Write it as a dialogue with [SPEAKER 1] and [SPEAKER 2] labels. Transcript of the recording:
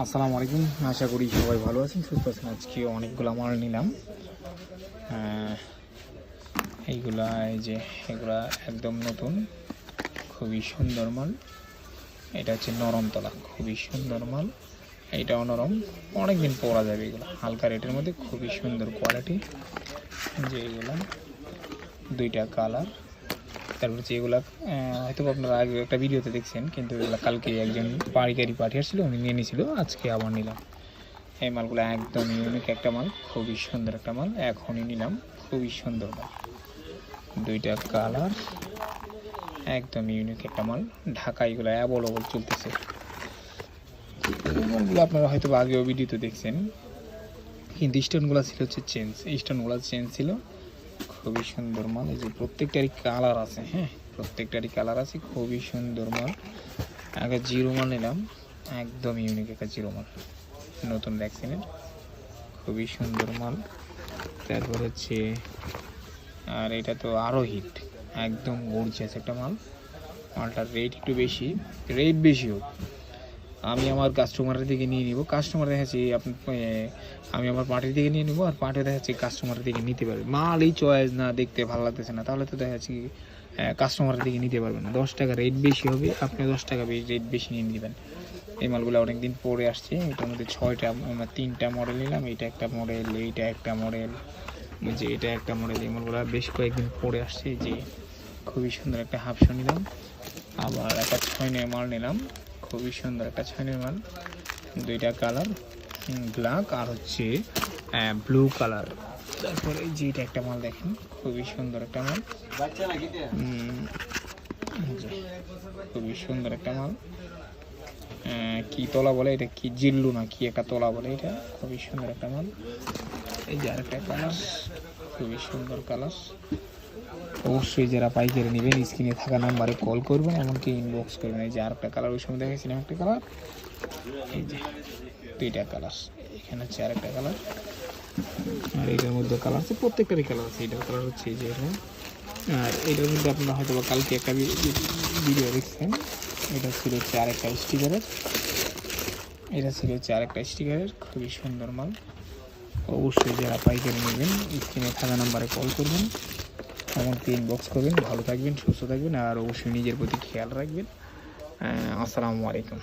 [SPEAKER 1] আসসালামু আলাইকুম, আশা করি সবাই ভালো আছেন, সুস্থ আছেন। আজকে অনেকগুলো মাল নিলাম। এইগুলা এগুলা একদম নতুন, খুবই সুন্দর মাল। এটা হচ্ছে নরম তলা, খুবই সুন্দর মাল। এইটাও নরম, অনেকদিন পরা যাবে। এগুলো হালকা রেটের মধ্যে খুবই সুন্দর কোয়ালিটি। যে এগুলা দুইটা কালার। তারপর হচ্ছে এগুলা হয়তো আপনারা আগে একটা ভিডিওতে দেখছেন, কিন্তু এগুলো কালকে একজন পাইকারি পাঠিয়েছিল, উনি নিয়ে নিয়েছিল, আজকে আবার নিলাম। এই মালগুলো একদম ইউনিক একটা মাল, খুবই সুন্দর একটা মাল, এখনই নিলাম। খুবই সুন্দর মাল, দুইটা কালার, একদম ইউনিক একটা মাল। ঢাকা এগুলো অ্যাভেলেবল চলতেছে। এই মালগুলো আপনারা হয়তো আগেও ভিডিওতে দেখছেন, কিন্তু স্টোনগুলো ছিল হচ্ছে চেঞ্জ, স্টোনগুলো চেঞ্জ ছিল। খুবই সুন্দর মাল। এই যে প্রত্যেকটারই কালার আছে, হ্যাঁ প্রত্যেকটারই কালার আছে, খুবই সুন্দর মাল। আগে জিরো মাল নিলাম, একদম ইউনিক একটা জিরো মাল, নতুন ভ্যাকসিনের, খুবই সুন্দর মাল। তারপর হচ্ছে আর এটা তো আরও হিট, একদম গর্জিয়াস একটা মাল। মালটার রেট একটু বেশি, রেট বেশি হোক, আমি আমার কাস্টমারের দিকে নিয়ে নিব। কাস্টমার দেখাচ্ছি আমি আমার পার্টির দিকে নিয়ে নিব, আর পার্টি দেখাচ্ছি কাস্টমারের দিকে নিতে পারবে। মাল এই চয়েস না, দেখতে ভালো লাগতেছে না, তাহলে তো দেখাচ্ছি কাস্টমারের দিকে নিতে পারবেন না। 10 টাকা রেট বেশি হবে, আপনি 10 টাকা রেট বেশি নিয়ে নেবেন। এই মালগুলো অনেকদিন পরে আসছে। এটার মধ্যে 6টা, আমরা 3টা মডেল নিলাম। এইটা একটা মডেল, এইটা একটা মডেল, যে এটা একটা মডেল। এই মালগুলো বেশ কয়েকদিন পরে আসছে। যে খুবই সুন্দর একটা হাফশো নিলাম, আবার একটা 6 মাল নিলাম, খুবই সুন্দর একটা 6 মাল। দুইটা কালার, ব্ল্যাক আর হচ্ছে ব্লু কালার। তারপরে যে এটা একটা মাল দেখেন, খুবই সুন্দর একটা মাল, খুবই সুন্দর একটা মাল। কি তলা বলে এটা, কি জিল্লু না কি একটা তলা বলে, এটা খুবই সুন্দর একটা মাল। এই যে আরেকটা কালার, খুবই সুন্দর কালার। অবশ্যই যারা পাইকারি নেবেন স্ক্রিনে থাকা নাম্বারে কল করবেন, এমনকি ইনবক্স করবেন। এই যে আরেকটা কালার, ওই সময় দেখাচ্ছিলাম একটা কালার, এই যে দুইটা কালার। এখানে হচ্ছে আরেকটা কালার, আর এটার মধ্যে কালার আছে, প্রত্যেকটারই কালার আছে। এটার কালার হচ্ছে এই যে এটা। আর এটার মধ্যে আপনারা হয়তো কালকে একটা ভিডিও দেখছেন, এটা ছিল হচ্ছে আরেকটা স্টিকারের, এটা ছিল হচ্ছে আরেকটা স্টিকারের, খুবই সুন্দর মাল। অবশ্যই যারা পাইকারি নেবেন স্ক্রিনে থাকা নাম্বারে কল করবেন, এমনকি ইনবক্স করবেন। ভালো থাকবেন, সুস্থ থাকবেন, আর অবশ্যই নিজের প্রতি খেয়াল রাখবেন। আসসালামু আলাইকুম।